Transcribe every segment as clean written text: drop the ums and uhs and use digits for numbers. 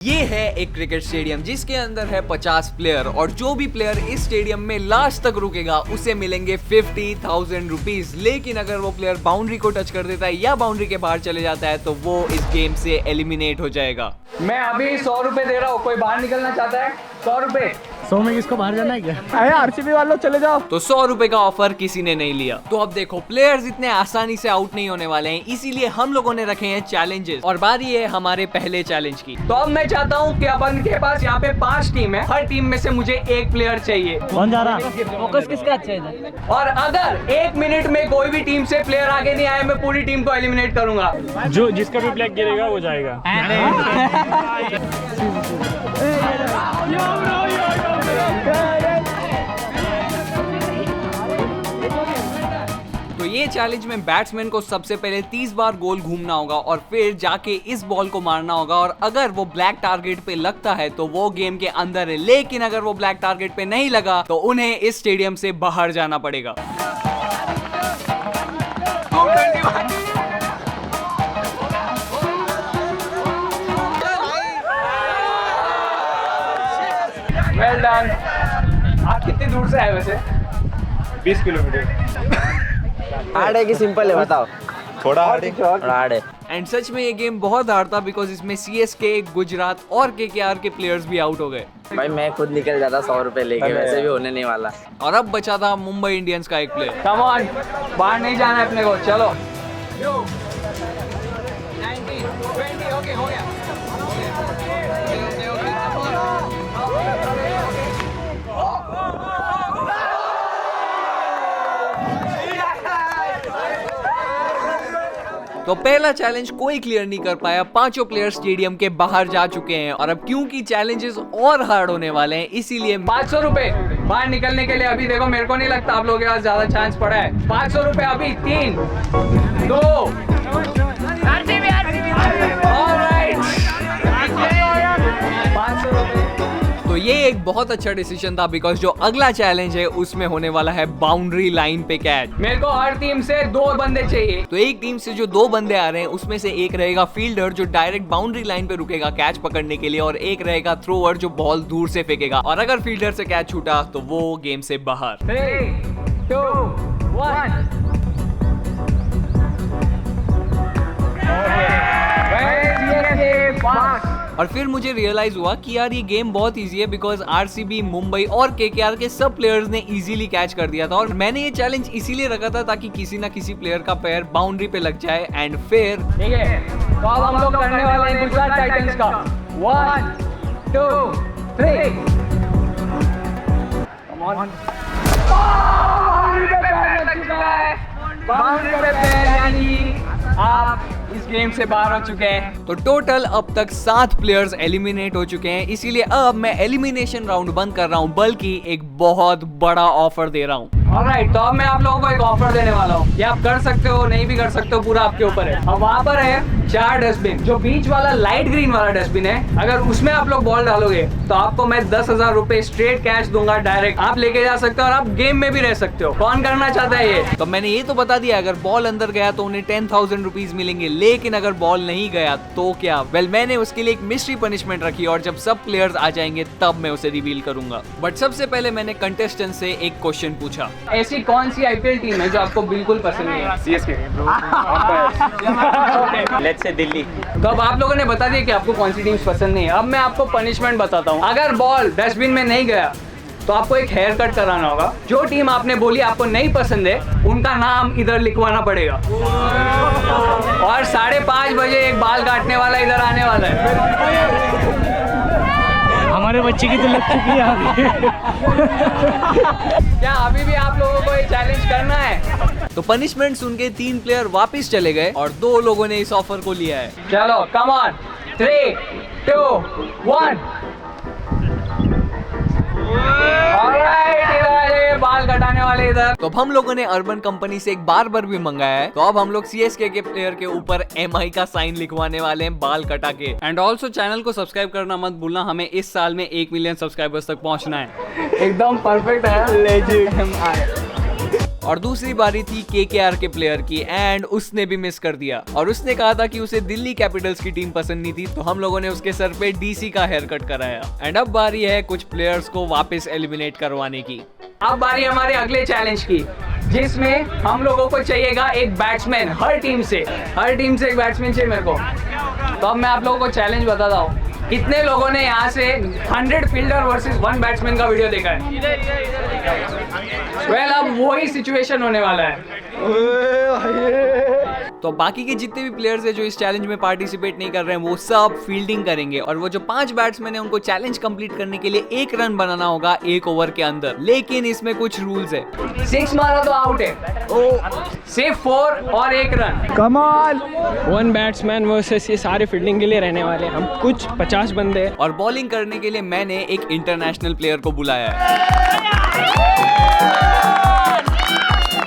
ये है एक क्रिकेट स्टेडियम जिसके अंदर है 50 प्लेयर और जो भी प्लेयर इस स्टेडियम में लास्ट तक रुकेगा उसे मिलेंगे 50,000 रुपीज। लेकिन अगर वो प्लेयर बाउंड्री को टच कर देता है या बाउंड्री के बाहर चले जाता है तो वो इस गेम से एलिमिनेट हो जाएगा। मैं अभी 100 रुपए दे रहा हूँ, कोई बाहर निकलना चाहता है? 100 रुपए। 100 में किसको बाहर जाना है क्या? अरे आरसीबी वालों चले जाओ। तो 100 रुपए का ऑफर किसी ने नहीं लिया। तो अब देखो प्लेयर्स इतने आसानी से आउट नहीं होने वाले हैं, इसीलिए हम लोगों ने रखे हैं चैलेंजेस और बारी है हमारे पहले चैलेंज की। तो अब मैं चाहता हूँ कि अपन के पास यहाँ पे 5 टीम है, हर टीम में से मुझे एक प्लेयर चाहिए। कौन जा रहा? फोकस किसका अच्छा है? और अगर 1 मिनट में कोई भी टीम से प्लेयर आगे नहीं आए मैं पूरी टीम को एलिमिनेट करूंगा। जो जिसका भी ब्लैक गिरेगा वो जाएगा। तो ये चैलेंज में बैट्समैन को सबसे पहले 30 बार गोल घूमना होगा और फिर जाके इस बॉल को मारना होगा और अगर वो ब्लैक टारगेट पे लगता है तो वो गेम के अंदर है, लेकिन अगर वो ब्लैक टारगेट पे नहीं लगा तो उन्हें इस स्टेडियम से बाहर जाना पड़ेगा। Well done. आप कितनी दूर से आए वैसे? 20 किलोमीटर। हार्ड है कि सिंपल है बताओ? थोड़ा हार्ड है। थोड़ा हार्ड है। एंड सच में ये गेम बहुत हार्ड था बिकॉज इसमें CSK, गुजरात और KKR के प्लेयर्स भी आउट हो गए। भाई मैं खुद निकल जाता 100 रुपए लेके, वैसे भी होने नहीं वाला। और अब बचा था मुंबई इंडियंस का एक प्लेयर। कम ऑन, बाहर नहीं जाना है अपने को, चलो। तो पहला चैलेंज कोई क्लियर नहीं कर पाया, पांचों प्लेयर स्टेडियम के बाहर जा चुके हैं और अब क्योंकि चैलेंजेस और हार्ड होने वाले हैं इसीलिए 500 रुपए बाहर निकलने के लिए। अभी देखो मेरे को नहीं लगता आप लोगों के पास ज्यादा चांस पड़ा है। 500 रुपए अभी। 3, 2 तो ये एक बहुत अच्छा डिसीजन था बिकॉज जो अगला चैलेंज है उसमें होने वाला है बाउंड्री लाइन पे कैच। मेरे को हर टीम से 2 बंदे चाहिए। तो एक टीम से जो 2 बंदे आ रहे हैं उसमें से एक रहेगा फील्डर जो डायरेक्ट बाउंड्री लाइन पे रुकेगा कैच पकड़ने के लिए और एक रहेगा थ्रोअर जो बॉल दूर से फेंकेगा और अगर फील्डर से कैच छूटा तो वो गेम से बाहर। 3, 2, 1। और फिर मुझे रियलाइज हुआ कि यार ये गेम बहुत इजी है बिकॉज RCB, मुंबई और KKR के सब प्लेयर्स ने इजीली कैच कर दिया था और मैंने ये चैलेंज इसीलिए रखा था ताकि किसी ना किसी प्लेयर का पैर बाउंड्री पे लग जाए एंड फिर ठीक है। तो अब हम लोग करने वाले हैं गुजरात टाइटंस का। 1, 2, 3। Come on. बाउंड्री पे पैर लग चुका है। बाउंड्री पे पैर, यानी आप इस गेम से बाहर हो चुके हैं। तो टोटल अब तक 7 प्लेयर्स एलिमिनेट हो चुके हैं, इसीलिए अब मैं एलिमिनेशन राउंड बंद कर रहा हूं बल्कि एक बहुत बड़ा ऑफर दे रहा हूं। ऑलराइट, तो अब मैं आप लोगों को एक ऑफर देने वाला हूँ। ये आप कर सकते हो, नहीं भी कर सकते हो, पूरा आपके ऊपर है। अब वहाँ पर है 4 डस्टबिन। जो बीच वाला लाइट ग्रीन वाला डस्टबिन है, अगर उसमें आप लोग बॉल डालोगे तो आपको मैं 10,000 रुपए स्ट्रेट कैश दूंगा डायरेक्ट। आप लेके जा सकते हो और आप गेम में भी रह सकते हो। कौन करना चाहता है ये? तो मैंने ये तो बता दिया अगर बॉल अंदर गया तो उन्हें 10,000 रुपीज मिलेंगे, लेकिन अगर बॉल नहीं गया तो क्या? वेल मैंने उसके लिए एक मिस्ट्री पनिशमेंट रखी और जब सब प्लेयर्स आ जाएंगे तब मैं उसे रिवील करूंगा। बट सबसे पहले मैंने कंटेस्टेंट से एक क्वेश्चन पूछा। ऐसी कौन सी IPL टीम है जो आपको बिल्कुल पसंद नहीं है? CSK। Let's say Delhi. तो अब आप लोगों ने बता दिया कि आपको कौन सी टीम पसंद नहीं है। अब मैं आपको पनिशमेंट बताता हूँ। अगर बॉल डस्टबिन में नहीं गया तो आपको एक हेयर कट कराना होगा। जो टीम आपने बोली आपको नहीं पसंद है उनका नाम इधर लिखवाना पड़ेगा और 5:30 बजे एक बाल काटने वाला इधर आने वाला है। हमारे बच्चे की तो लग चुकी है आगे। क्या अभी भी आप लोगों को ये चैलेंज करना है? तो पनिशमेंट सुन के 3 प्लेयर वापस चले गए और 2 लोगों ने इस ऑफर को लिया है। चलो कम ऑन। 3, 2, 1। बाल कटाने वाले इधर। तो अब हम लोगों ने अर्बन कंपनी से एक बार्बर भी मंगाया है। तो अब हम लोग CSK के प्लेयर के ऊपर MI का साइन लिखवाने वाले हैं बाल कटा के। एंड ऑल्सो चैनल को सब्सक्राइब करना मत भूलना, हमें इस साल में 1 मिलियन सब्सक्राइबर्स तक पहुंचना है। एकदम परफेक्ट है। और दूसरी बारी थी केकेआर के प्लेयर की एंड उसने भी मिस कर दिया और उसने कहा था कि उसे दिल्ली कैपिटल्स की टीम पसंद नहीं थी, तो हम लोगों ने उसके सर पे डीसी का हेयर कट कराया। एंड अब बारी है कुछ प्लेयर्स को वापस एलिमिनेट करवाने की। अब बारी हमारे अगले चैलेंज की, जिसमें हम लोगों को चाहिएगा एक बैट्समैन हर टीम से एक बैट्समैन चाहिए मेरे को। तो अब मैं आप लोगों को चैलेंज बताता हूँ, कितने लोगों ने यहाँ से 100 फील्डर वर्सेस 1 बैट्समैन का वीडियो देखा है? वेल, अब वही सिचुएशन होने वाला है। तो बाकी के जितने भी प्लेयर्स हैं जो इस चैलेंज में पार्टिसिपेट नहीं कर रहे हैं वो सब फील्डिंग करेंगे और वो जो 5 बैट्समैन हैं उनको चैलेंज कंप्लीट करने के लिए 1 रन बनाना होगा 1 ओवर के अंदर। लेकिन इसमें कुछ रूल्स है। 6 मारा तो आउट है, सिर्फ 4 और 1 रन। कमाल 1 बैट्समैन वर्सेस ये सारे फील्डिंग के लिए रहने वाले हैं, हम कुछ 50 बंदे। और बॉलिंग करने के लिए मैंने एक इंटरनेशनल प्लेयर को बुलाया है।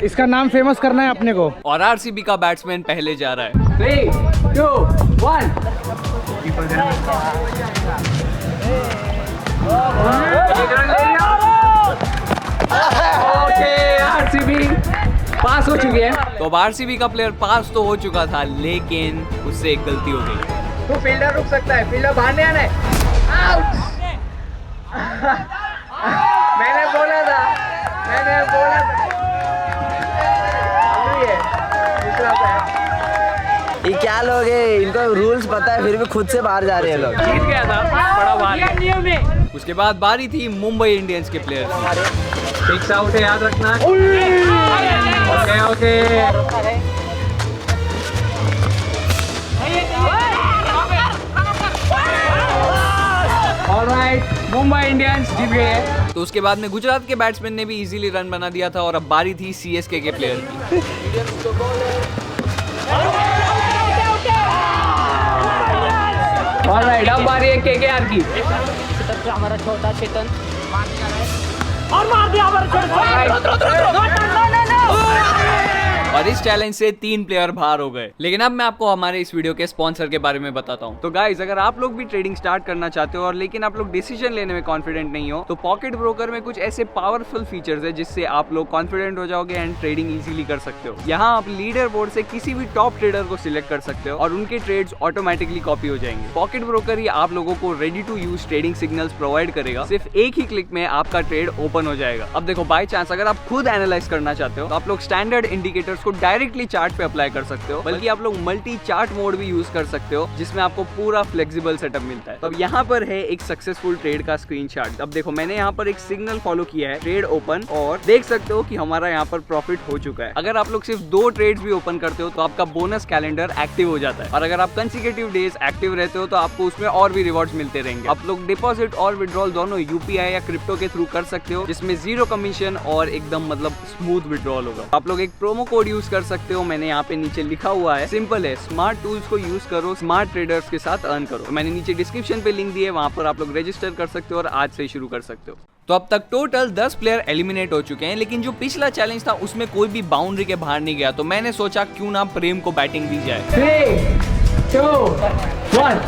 इसका नाम फेमस करना है अपने को। और आरसीबी का बैट्समैन पहले जा रहा है। 3, 2, 1। ओके, आरसीबी पास हो चुकी है। तो अब आरसीबी का प्लेयर पास तो हो चुका था, लेकिन उससे एक गलती हो गई। तो फील्डर रुक सकता है, फील्डर बाहर नहीं आना है। आउट। मैंने बोला था। ये क्या लोग हैं, इनको रूल्स पता है फिर भी खुद से बाहर जा रहे हैं लोग। जीत गया था, बड़ा बाहर। उसके बाद बारी थी मुंबई इंडियंस के प्लेयर की। फिक्स आउट है, याद रखना। ओके। ऑलराइट, मुंबई इंडियंस जीत गए। तो उसके बाद में गुजरात के बैट्समैन ने भी इजीली रन बना दिया था और अब बारी थी सीएसके के प्लेयर की। ऑलराइट, अब बारी है केकेआर की। हमारा छोटा चेतन और मार दिया हमारा और इस चैलेंज से 3 प्लेयर बाहर हो गए। लेकिन अब मैं आपको हमारे इस वीडियो के स्पॉन्सर के बारे में बताता हूँ। तो गाइज, अगर आप लोग भी ट्रेडिंग स्टार्ट करना चाहते हो और लेकिन आप लोग डिसीजन लेने में कॉन्फिडेंट नहीं हो, तो पॉकेट ब्रोकर में कुछ ऐसे पावरफुल फीचर्स है जिससे आप लोग कॉन्फिडेंट हो जाओगे एंड ट्रेडिंग इजीली कर सकते हो। यहाँ आप लीडर बोर्ड से किसी भी टॉप ट्रेडर को सिलेक्ट कर सकते हो और उनके ट्रेड्स ऑटोमेटिकली कॉपी हो जाएंगे। पॉकेट ब्रोकर ही आप लोगों को ready to use trading signals provide करेगा। सिर्फ एक ही क्लिक में आपका ट्रेड ओपन हो जाएगा। अब देखो, बाय चांस अगर आप खुद एनालाइज करना चाहते हो तो आप लोग स्टैंडर्ड इंडिकेटर्स को डायरेक्टली चार्ट पे अप्लाई कर सकते हो, बल्कि आप लोग मल्टी चार्ट मोड भी यूज कर सकते हो जिसमें आपको पूरा फ्लेक्सिबल सेटअप मिलता है। तो अब यहाँ पर है एक सक्सेसफुल ट्रेड का स्क्रीनशॉट। अब देखो, मैंने यहाँ पर एक सिग्नल फॉलो किया है, ट्रेड ओपन, और देख सकते हो कि हमारा यहाँ पर प्रॉफिट हो चुका है। अगर आप लोग सिर्फ 2 ट्रेड्स भी ओपन करते हो तो आपका बोनस कैलेंडर एक्टिव हो जाता है और अगर आप कंसेक्यूटिव डेज एक्टिव रहते हो तो आपको उसमें और भी रिवॉर्ड्स मिलते रहेंगे। आप लोग डिपॉजिट और विड्रॉल दोनों यूपीआई या क्रिप्टो के थ्रू कर सकते हो, जिसमें 0 कमीशन और एकदम मतलब स्मूथ विड्रॉल होगा। आप लोग एक प्रोमो कोड यूज कर सकते हो, मैंने यहाँ पे नीचे लिखा हुआ है, सिंपल है, स्मार्ट टूल्स को यूज करो, स्मार्ट ट्रेडर्स के साथ अर्न करो। मैंने नीचे डिस्क्रिप्शन पे लिंक दिए, वहां पर आप लोग रजिस्टर कर सकते हो और आज से शुरू कर सकते हो। तो अब तक टोटल 10 प्लेयर एलिमिनेट हो चुके हैं, लेकिन जो पिछला चैलेंज था उसमें कोई भी बाउंड्री के बाहर नहीं गया, तो मैंने सोचा क्यों ना प्रेम को बैटिंग दी जाए। 3, 2, 1।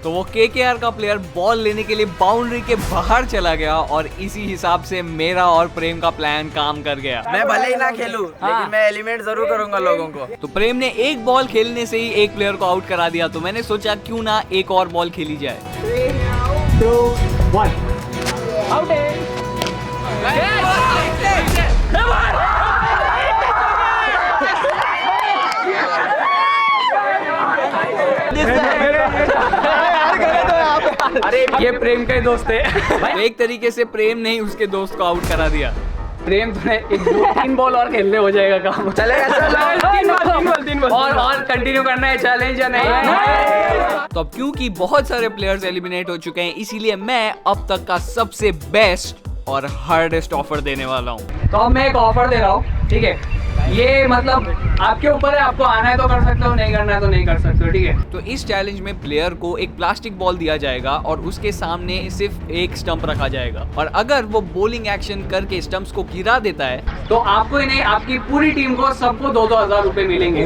तो वो केकेआर का प्लेयर बॉल लेने के लिए बाउंड्री के बाहर चला गया और इसी हिसाब से मेरा और प्रेम का प्लान काम कर गया। मैं भले ही ना खेलूं, लेकिन मैं एलिमिनेट जरूर करूंगा लोगों को। तो प्रेम ने एक बॉल खेलने से ही एक प्लेयर को आउट करा दिया, तो मैंने सोचा क्यों ना एक और बॉल खेली जाए। 3, 2, 1। आउट है। अरे ये प्रेम का ही दोस्त है। तो एक तरीके से प्रेम ने ही उसके दोस्त को आउट करा दिया। प्रेम तो है, 1-2-3 बॉल और खेलने हो जाएगा काम। चलेगा, चलो। 3 बॉल और कंटिन्यू करना है चैलेंज या नहीं? तो अब क्योंकि बहुत सारे प्लेयर्स एलिमिनेट हो चुके हैं, इसीलिए मैं अब तक का सबसे बेस्ट और हार्डेस्ट ऑफर देने वाला हूँ। तो अब मैं एक ऑफर दे रहा हूँ, ठीक है? ये मतलब आपके ऊपर है, आपको आना है तो कर सकते हो, नहीं करना है तो नहीं कर सकते हो, ठीक है। तो इस चैलेंज में प्लेयर को एक प्लास्टिक बॉल दिया जाएगा और उसके सामने सिर्फ एक स्टंप रखा जाएगा, और अगर वो बॉलिंग एक्शन करके स्टंप्स को गिरा देता है तो आपको ही नहीं, आपकी पूरी टीम को सबको 2-2 हजार रुपए मिलेंगे।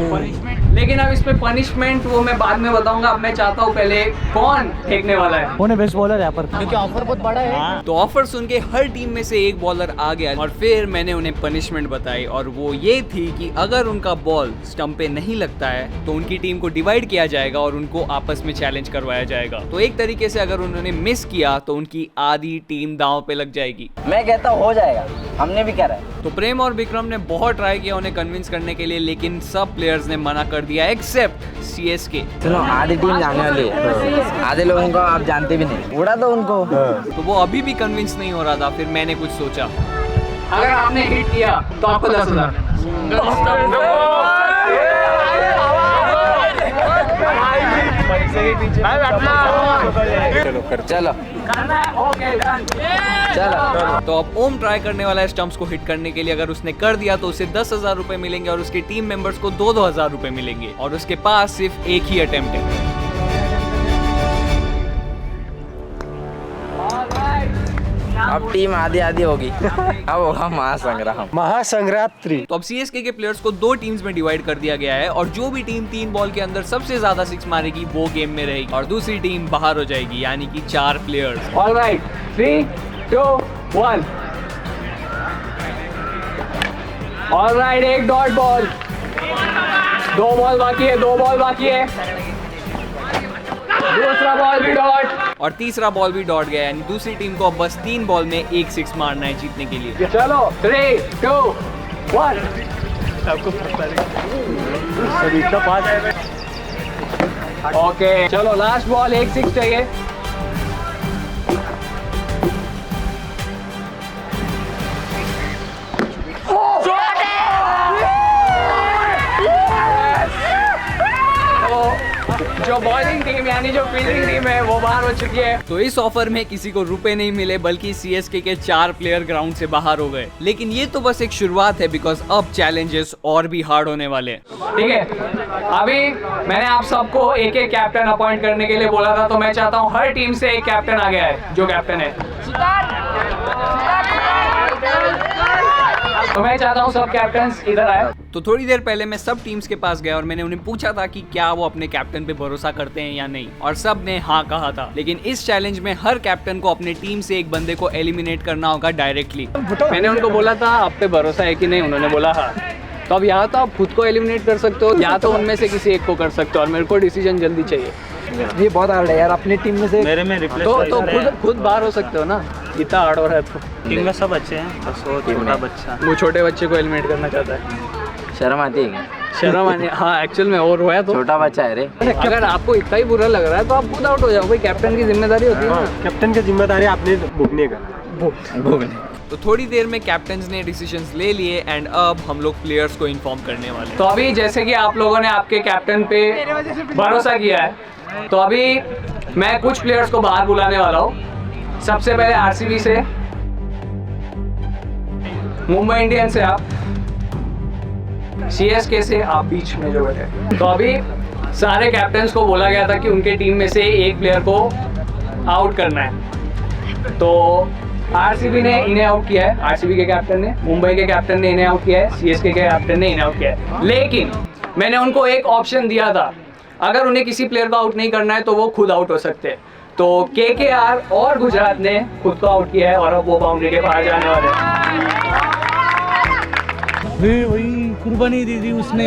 लेकिन अब इस पे पनिशमेंट वो मैं बाद में बताऊंगा। अब मैं चाहता हूँ पहले कौन फेंकने वाला है। कौन है बेस्ट बॉलर यहाँ पर, क्योंकि ऑफर बहुत बड़ा है। तो ऑफर सुन के हर टीम में से एक बॉलर आ गया और फिर मैंने उन्हें पनिशमेंट बताई, और वो ये थी कि अगर उनका बॉल स्टंप पे नहीं लगता है तो उनकी टीम को डिवाइड किया जाएगा और उनको आपस में चैलेंज करवाया जाएगा। तो एक तरीके से अगर उन्होंने मिस किया तो उनकी आधी टीम दांव पे लग जाएगी। मैं कहता हूँ हो जाएगा, हमने भी कह रहा है। तो प्रेम और विक्रम ने बहुत ट्राई किया उन्हें कन्विंस करने के लिए, लेकिन सब प्लेयर्स ने मना कर दिया एक्सेप्ट CSK। सुनो, आधी टीम जाने वाली है, आधे लोगों को आप जानते भी नहीं, उड़ा दो उनको। तो वो अभी भी कन्विंस नहीं हो रहा था। फिर मैंने कुछ सोचा, अगर आपने हिट किया तो आपको 10,000। चलो चलो। तो अब ओम ट्राई करने वाला है स्टंप्स को हिट करने के लिए। अगर उसने कर दिया तो उसे 10,000 रुपए मिलेंगे और उसके टीम मेंबर्स को 2-2 हजार रुपए मिलेंगे, और उसके पास सिर्फ एक ही अटेम्प्ट है। अब टीम आधी आधी होगी, अब होगा महासंग्राम। तो अब CSK के प्लेयर्स को 2 टीम्स में डिवाइड कर दिया गया है, और जो भी टीम 3 बॉल के अंदर सबसे ज्यादा 6 मारेगी वो गेम में रहेगी और दूसरी टीम बाहर हो जाएगी, यानी कि 4 प्लेयर्स। ऑलराइट, 3, 2, 1। ऑलराइट, एक डॉट बॉल, 2 बॉल बाकी है, 2 बॉल बाकी है। दूसरा बॉल भी डॉट और तीसरा बॉल भी डॉट गया, यानी दूसरी टीम को अब बस 3 बॉल में 1 6 मारना है जीतने के लिए। चलो 3, 2, 1। ओके, चलो लास्ट बॉल 1 6 चाहिए। जो बॉलिंग टीम यानी जो फील्डिंग टीम है वो बाहर हो चुकी है। तो इस ऑफर में किसी को रुपए नहीं मिले, बल्कि CSK के 4 प्लेयर ग्राउंड से बाहर हो गए। लेकिन ये तो बस एक शुरुआत है, बिकॉज अब चैलेंजेस और भी हार्ड होने वाले हैं। ठीक है, अभी मैंने आप सबको एक एक कैप्टन अपॉइंट करने के लिए बोला था, तो मैं चाहता हूँ हर टीम से एक कैप्टन आ गया है। जो कैप्टन है तो मैं चाहता हूँ सब कैप्टन्स इधर आए। तो थोड़ी देर पहले मैं सब टीम्स के पास गया और मैंने उन्हें पूछा था कि क्या वो अपने कैप्टन पे भरोसा करते हैं या नहीं, और सब ने हाँ कहा था। लेकिन इस चैलेंज में हर कैप्टन को अपने टीम से एक बंदे को एलिमिनेट करना होगा डायरेक्टली। मैंने उनको बोला था आप पे भरोसा है कि नहीं, उन्होंने बोला हाँ। तो अब यहाँ तो आप खुद को एलिमिनेट कर सकते हो या तो उनमें से किसी एक को कर सकते हो, और मेरे को डिसीजन जल्दी चाहिए। ये बहुत हार्ड है यार, अपनी टीम में से मेरे में रिप्लेस तो खुद बाहर हो सकते हो ना, इतना हार्ड हो रहा है तो। टीम में सब अच्छे हैं, बस वो छोटा बच्चा, वो छोटे बच्चे को एलिमिनेट करना चाहता है। शर्म आती है क्या? शर्म आने, हाँ एक्चुअल में और हुआ तो छोटा बच्चा है रे। अगर आपको इतना ही बुरा लग रहा है तो आप खुद आउट हो जाओ भाई, कैप्टन की जिम्मेदारी होती है ना। कैप्टन की जिम्मेदारी आपने भुगतने का। तो थोड़ी देर में कैप्टन्स ने डिसीजंस ले लिए एंड अब हम लोग प्लेयर्स को इन्फॉर्म करने वाले हैं। तो अभी जैसे कि आप लोगों ने आपके कैप्टन पे भरोसा किया है, तो अभी मैं कुछ प्लेयर्स को बाहर बुलाने वाला हूँ। सबसे पहले RCB से, मुंबई इंडियंस से आप, CSK से आप बीच में जो बैठे। तो अभी सारे कैप्टन्स को बोला गया था कि उनके टीम में से एक प्लेयर को आउट करना है। तो RCB ने इन्हें आउट किया है, RCB के कैप्टन ने, मुंबई के कैप्टन ने इन्हें आउट किया है, CSK के कैप्टन ने इन्हें आउट किया है। लेकिन मैंने उनको एक ऑप्शन दिया था, अगर उन्हें किसी प्लेयर को आउट नहीं करना है तो वो खुद आउट हो सकते हैं। तो KKR और गुजरात ने खुद को आउट किया है और अब वो बाउंड्री के बाहर जाने वाले हैं। वही कुर्बानी दी थी उसने।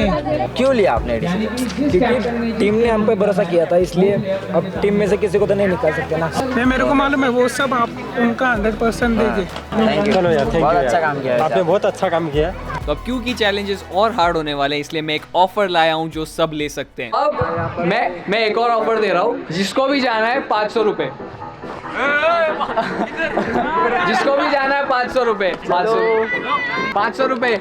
क्यों लिया आपने डिसीजन? क्योंकि टीम ने हम पे भरोसा किया था, इसलिए अब टीम में से किसी को तो नहीं निकाल सकते ना। नहीं, मेरे को मालूम है वो सब आप उनका 100% देंगे। थैंक यू, चलो यार, थैंक बहुत यू अच्छा यार। काम किया है आपने बहुत अच्छा काम किया। तो अब क्योंकि चैलेंजेस और हार्ड होने वाले हैं, इसलिए मैं एक ऑफर लाया हूँ जो सब ले सकते हैं। अब मैं एक और ऑफर दे रहा हूँ, जिसको भी जाना है 500 रुपए, जिसको भी जाना है 500 रुपए, 500 रुपए।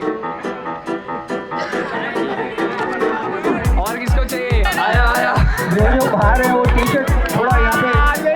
और किसको चाहिए? आया आया। जो बाहर है वो टी-शर्ट थोड़ा यहाँ पे।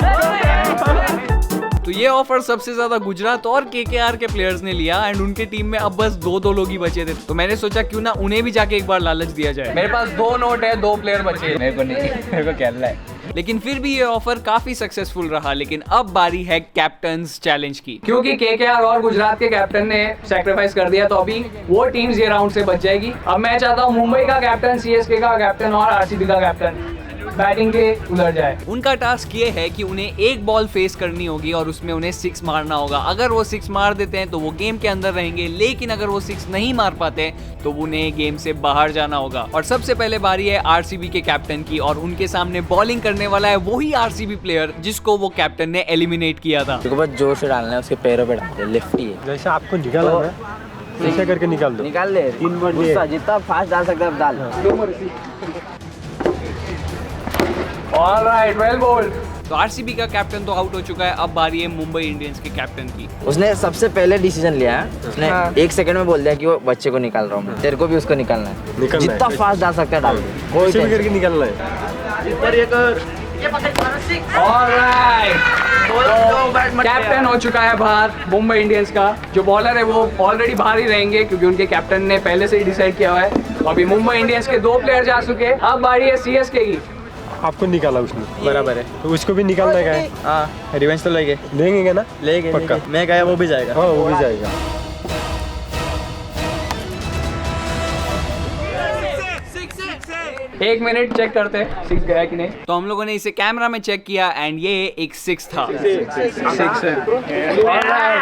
तो ये ऑफर सबसे ज्यादा गुजरात और केकेआर के प्लेयर्स ने लिया एंड उनके टीम में अब बस दो लोग ही बचे थे, तो मैंने सोचा क्यों ना उन्हें भी जाके एक बार लालच दिया जाए। मेरे पास 2 नोट है, 2 प्लेयर बचे हैं। मेरे को नहीं, मेरे को खेलना है। लेकिन फिर भी ये ऑफर काफी सक्सेसफुल रहा। लेकिन अब बारी है कैप्टन्स चैलेंज की, क्योंकि केकेआर और गुजरात के कैप्टन ने सैक्रिफाइस कर दिया, तो अभी वो टीम्स ये राउंड से बच जाएगी। अब मैं चाहता हूँ मुंबई का कैप्टन, सीएसके का कैप्टन और आरसीबी का कैप्टन बैटिंग के उधर जाए। उनका टास्क ये है कि उन्हें एक बॉल फेस करनी होगी और उसमें उन्हें 6 मारना होगा। अगर वो 6 मार देते हैं तो वो गेम के अंदर रहेंगे, लेकिन अगर वो 6 नहीं मार पाते तो उन्हें गेम से बाहर जाना होगा। और सबसे पहले बारी है आरसीबी के कैप्टन की और उनके सामने बॉलिंग करने वाला है वही आरसीबी प्लेयर जिसको वो कैप्टन ने एलिमिनेट किया था। बस जोर से डालना है, उसके पैरों पे डालना है, लेफ्टी है। जैसे आपको निकालना है ऐसे करके निकाल दो। निकाल ले, 3 बार गुस्सा जितना फास्ट डाल सकते हैं डाल। Alright, well bowled. तो आरसीबी का कैप्टन तो आउट हो चुका है। अब बारी है मुंबई इंडियंस के कैप्टन की। उसने सबसे पहले डिसीजन लिया है, उसने 1 सेकंड में बोल दिया कि वो बच्चे को निकाल रहा हूँ, तेरे को भी उसको निकालना है। जितना फास्ट डाल सकते हैं डाल दे, कोई ऐसे भी करके निकालना है। कैप्टन हो चुका है बाहर मुंबई इंडियंस का। जो बॉलर है वो ऑलरेडी बाहर ही रहेंगे क्योंकि उनके कैप्टन ने पहले से ही डिसाइड किया हुआ है। अभी मुंबई इंडियंस के 2 प्लेयर जा चुके हैं। अब बारी है सीएसके की। आपको निकाला उसने, बराबर है। तो उसको भी निकालना है। हाँ, रिवेंज तो लेंगे लेंगे ना, लेंगे पक्का। मैं गया वो भी जाएगा। हाँ वो भी जाएगा। एक मिनट चेक करते हैं 6 गया कि नहीं। तो हम लोगों ने इसे कैमरा में चेक किया एंड ये एक 6 था। 6 है।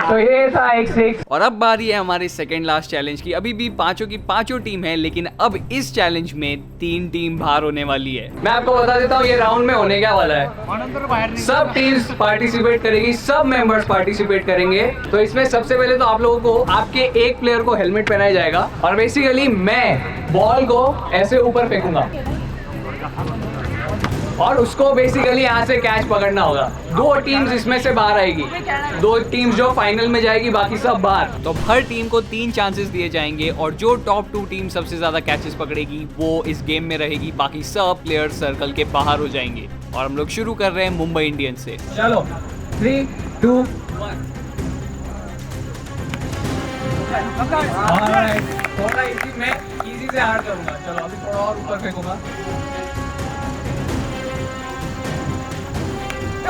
तो ये था एक 6। और अब बारी है हमारे सेकंड लास्ट चैलेंज की। अभी भी पांचों की पांचों टीम है, लेकिन अब इस चैलेंज में 3 टीम बाहर होने वाली है। मैं आपको बता देता हूँ ये राउंड में होने क्या वाला है। सब टीम्स पार्टिसिपेट करेगी, सब मेंबर्स पार्टिसिपेट करेंगे। तो इसमें सबसे पहले तो आप लोगों को आपके एक प्लेयर को हेलमेट पहनाया जाएगा और बेसिकली मैं बॉल को ऐसे ऊपर फेंकूंगा और उसको बेसिकली यहाँ से कैच पकड़ना होगा। 2 टीम्स इसमें से बाहर आएगी, 2 टीम्स जो फाइनल में जाएगी, बाकी सब बाहर। तो हर टीम को 3 चांसेस दिए जाएंगे और जो टॉप 2 टीम सबसे ज्यादा कैचेस पकड़ेगी वो इस गेम में रहेगी, बाकी सब प्लेयर्स सर्कल के बाहर हो जाएंगे। और हम लोग शुरू कर रहे हैं मुंबई इंडियंस से। चलो 3, 2, 1। थोड़ा इजी, मैं इजी से हार्ड करूंगा। चलो अभी थोड़ा और ऊपर फेंकूंगा। 2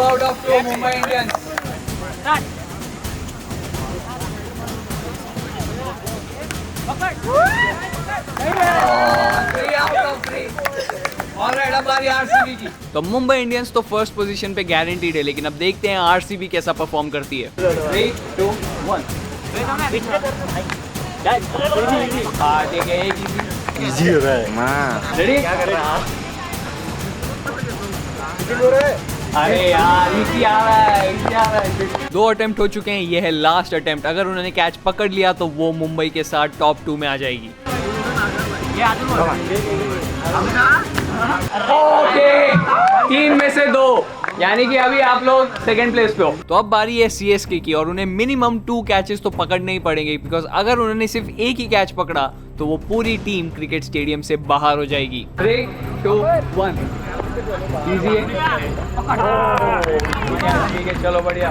out of 2 मुंबई इंडियंस। तो मुंबई इंडियंस तो फर्स्ट पोजीशन पे गारंटीड है, लेकिन अब देखते हैं आरसीबी कैसा परफॉर्म करती है। 3, 2, 1। हाँ ठीक है, एक इजी हो रहा है। रेडी? अरे यार इजी आ रहा है, इजी आ रहा है। 2 अटेम्प्ट हो चुके हैं, ये है लास्ट अटेम्प्ट। अगर उन्होंने कैच पकड़ लिया तो वो मुंबई के साथ टॉप 2 में आ जाएगी। ओके, 3 में से 2, यानी कि अभी आप लोग सेकंड प्लेस पे हो। तो अब बारी है सीएसके की और उन्हें मिनिमम 2 कैचेस तो पकड़ने ही पड़ेंगे, बिकॉज अगर उन्होंने सिर्फ एक ही कैच पकड़ा तो वो पूरी टीम क्रिकेट स्टेडियम से बाहर हो जाएगी। 3, 2, 1। इजी है। ठीक है, चलो बढ़िया।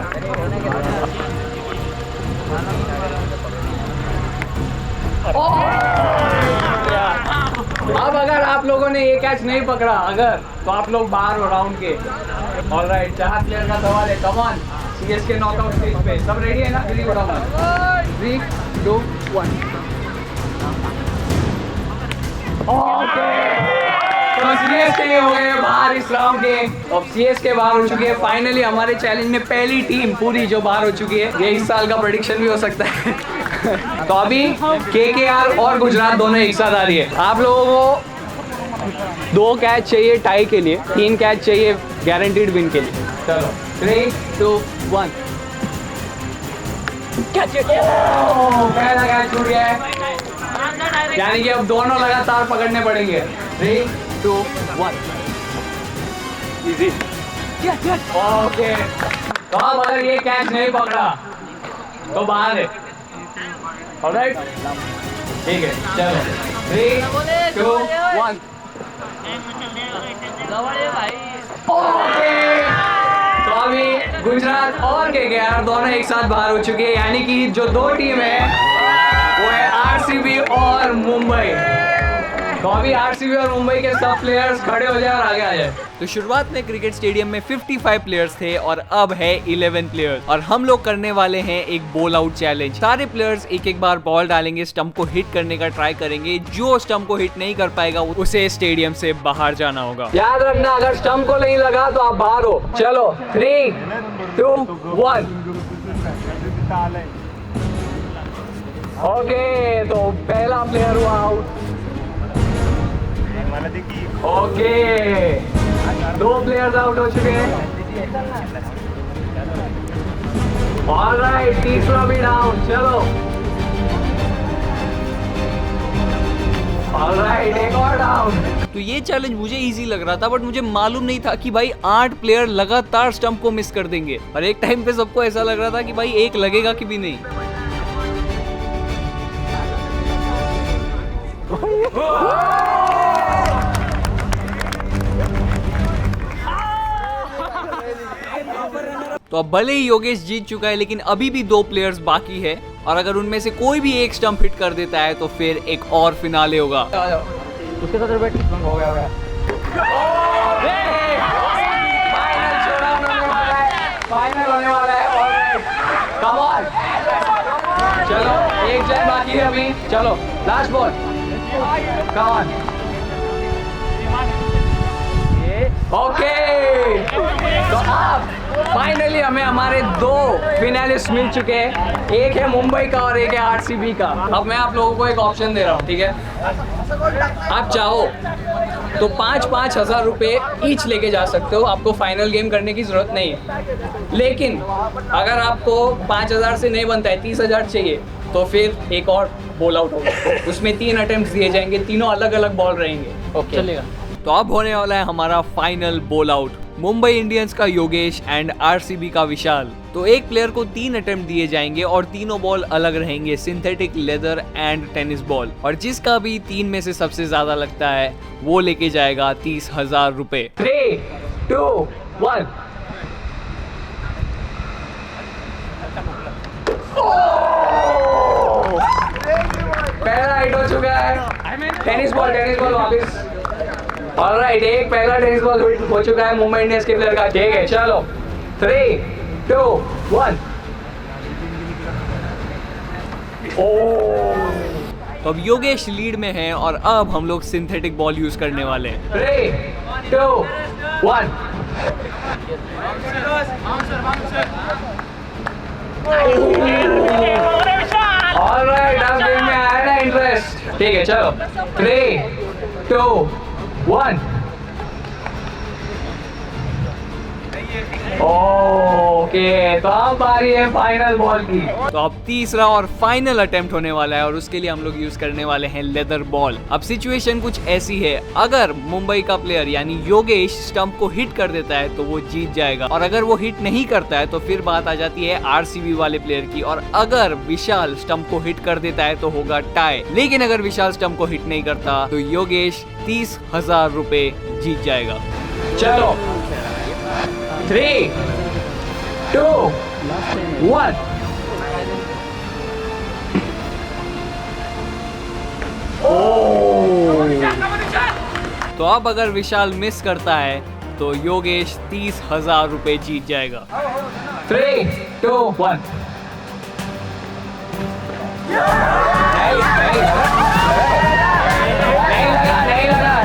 अब अगर आप लोगों ने ये कैच नहीं पकड़ा अगर, तो आप लोग बाहर हो राउंड के। ऑलराइट, 4 प्लेयर का सवाल है। Come on, CSK knockout stage पे सब रेडी है ना? 3, 2, 1। ओके, तो सीएसके हो गए बाहर इस राउंड के। अब सीएसके बाहर हो चुकी है। फाइनली हमारे चैलेंज में पहली टीम पूरी जो बाहर हो चुकी है। ये इस साल का प्रेडिक्शन भी हो सकता है। तो अभी केकेआर और गुजरात दोनों एक साथ आ रही है। आप लोगों को 2 कैच चाहिए टाई के लिए, 3 कैच चाहिए गारंटीड विन के लिए। चलो 3, 2, 1। पहला कैच छूट गया है, यानी कि अब दोनों लगातार पकड़ने पड़ेंगे। 3, 2, 1। इजी। ओके, तो अब अगर ये कैच नहीं पकड़ा तो बाहर है। ऑलराइट, ठीक है, चलो 3, 2, 1। तो अभी गुजरात और केकेआर दोनों एक साथ बाहर हो चुके हैं, यानी कि जो दो टीम है वो है आरसीबी और मुंबई। तो अभी आरसीबी और मुंबई के सब प्लेयर्स खड़े हो जाए और आगे आ जाए। तो शुरुआत में क्रिकेट स्टेडियम में 55 प्लेयर्स थे और अब है 11 प्लेयर्स और हम लोग करने वाले हैं एक बॉल आउट चैलेंज। सारे प्लेयर्स एक एक बार बॉल डालेंगे, स्टंप को हिट करने का ट्राई करेंगे। जो स्टंप को हिट नहीं कर पाएगा उसे स्टेडियम से बाहर जाना होगा। याद रखना, अगर स्टंप को नहीं लगा तो आप बाहर हो। चलो 3, 2, 1। ओके, तो पहला प्लेयर हुआ आउट। ओके, 2 प्लेयर्स आउट हो चुके हैं। ऑलराइट, तीसरा भी डाउन। चलो ऑलराइट, एक और डाउन। तो ये चैलेंज मुझे इजी लग रहा था, बट मुझे मालूम नहीं था कि भाई 8 प्लेयर लगातार स्टंप को मिस कर देंगे। और एक टाइम पे सबको ऐसा लग रहा था कि भाई एक लगेगा कि भी नहीं। तो अब भले ही योगेश जीत चुका है, लेकिन अभी भी 2 प्लेयर्स बाकी है और अगर उनमें से कोई भी एक स्टंप हिट कर देता है तो फिर एक और फिनाले होगा। उसके साथ बैठ हो गया। फाइनल होने वाला है। Alright, come on. चलो, एक जन बाकी है अभी। चलो last ball, come on. Okay, तो अब फाइनली हमें हमारे 2 फिनालिस्ट मिल चुके हैं। एक है मुंबई का और एक है आरसीबी का। अब मैं आप लोगों को एक ऑप्शन दे रहा हूँ, ठीक है? आप चाहो तो 5-5 हज़ार रुपये ईच लेके जा सकते हो। आपको फाइनल गेम करने की ज़रूरत नहीं है। लेकिन अगर आपको 5,000 से नहीं बनता है, 30,000 चाहिए, तो फिर एक और बॉल आउट होगा। उसमें 3 अटेम्प्ट दिए जाएंगे, तीनों अलग अलग बॉल रहेंगे। ओके, चलेगा। तो अब होने वाला है हमारा final ball out. Mumbai Indians का योगेश एंड आरसीबी का विशाल। तो एक प्लेयर को 3 अटेम्प्ट दिए जाएंगे और तीनों बॉल अलग रहेंगे, synthetic, leather and tennis ball. और जिसका भी 3 में से सबसे ज्यादा लगता है वो लेके जाएगा 30,000 रुपए। 3, 2, 1। पहला हिट हो चुका है। टेनिस बॉल वापस। ऑलराइट, एक पहला टेनिस बॉल हिट हो चुका है मुंबई इंडियंस के प्लेयर का। ठीक है, चलो 3, 2, 1। तो अब योगेश लीड में है और अब हम लोग सिंथेटिक बॉल यूज करने वाले हैं। 3, 2, 1। ऑलराइट, अब गेम में आया ना इंटरेस्ट। ठीक है, चलो 3, 2, 1। ओके, तो अब बारी है फाइनल बॉल की। तो अब तीसरा और फाइनल अटेम्प्ट होने वाला है और उसके लिए हम लोग यूज करने वाले हैं लेदर बॉल। अब सिचुएशन कुछ ऐसी है, अगर मुंबई का प्लेयर यानी योगेश स्टंप को हिट कर देता है तो वो जीत जाएगा, और अगर वो हिट नहीं करता है तो फिर बात आ जाती है आरसीबी वाले प्लेयर की। और अगर विशाल स्टंप को हिट कर देता है तो होगा टाई। लेकिन अगर विशाल स्टंप को हिट नहीं करता तो योगेश 30,000 रुपए जीत जाएगा। चलो 3, 2, 1। तो अब अगर विशाल मिस करता है तो योगेश 30,000 रुपए जीत जाएगा। 3, 2, 1। नहीं लगा।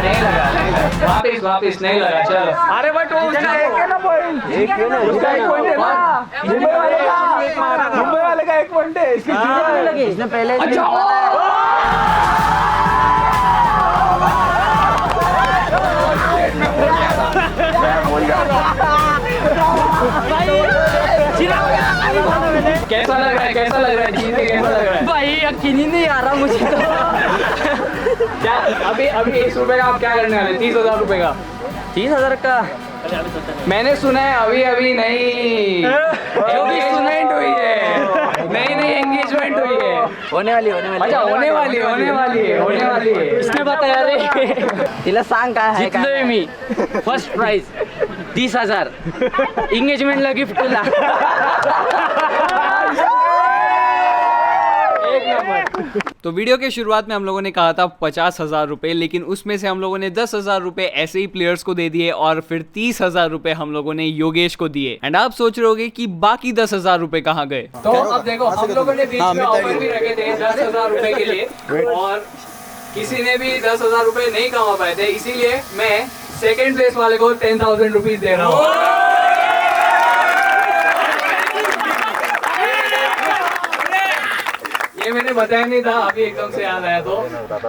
वापिस नहीं लगा। चलो, अरे बट उसका एक है ना पॉइंट। उसका 1 पॉइंट है ना। मुंबई वाले का 1 पॉइंट है। इसके जीरो लगे। इसने पहले कैसा लग रहा है जीत के? कैसा लग रहा है भाई? यकीन ही नहीं आ रहा मुझे तो। क्या अभी 1 रुपए का आप क्या करने वाले? 30,000 रुपए का। 30,000 का मैंने सुना है अभी नहीं एंगेजमेंट हुई है। नहीं एंगेजमेंट हुई है। होने वाली अच्छा होने वाली है इसने बताया रे तिला सांग काय आहे जितलोय मी फर्स्ट प्राइज 30,000 एंगेजमेंटला गिफ्ट तुला तो वीडियो के शुरुआत में हम लोगों ने कहा था 50,000 रुपए, लेकिन उसमें से हम लोगों ने 10,000 रुपए ऐसे ही प्लेयर्स को दे दिए और फिर 30,000 रुपए हम लोगों ने योगेश को दिए। एंड आप सोच रहे होगे कि बाकी 10,000 रुपए कहाँ गए। तो अब देखो हम लोगों ने बीच में ऑफर भी रखे थे 10,000 रुपए के लिए और किसी ने भी 10,000 रुपए नहीं कमा पाए थे, इसीलिए मैं सेकंड प्लेस वाले को 10,000 रुपीज दे रहा हूँ। ये मैंने बताया नहीं था, अभी एकदम से याद आया तो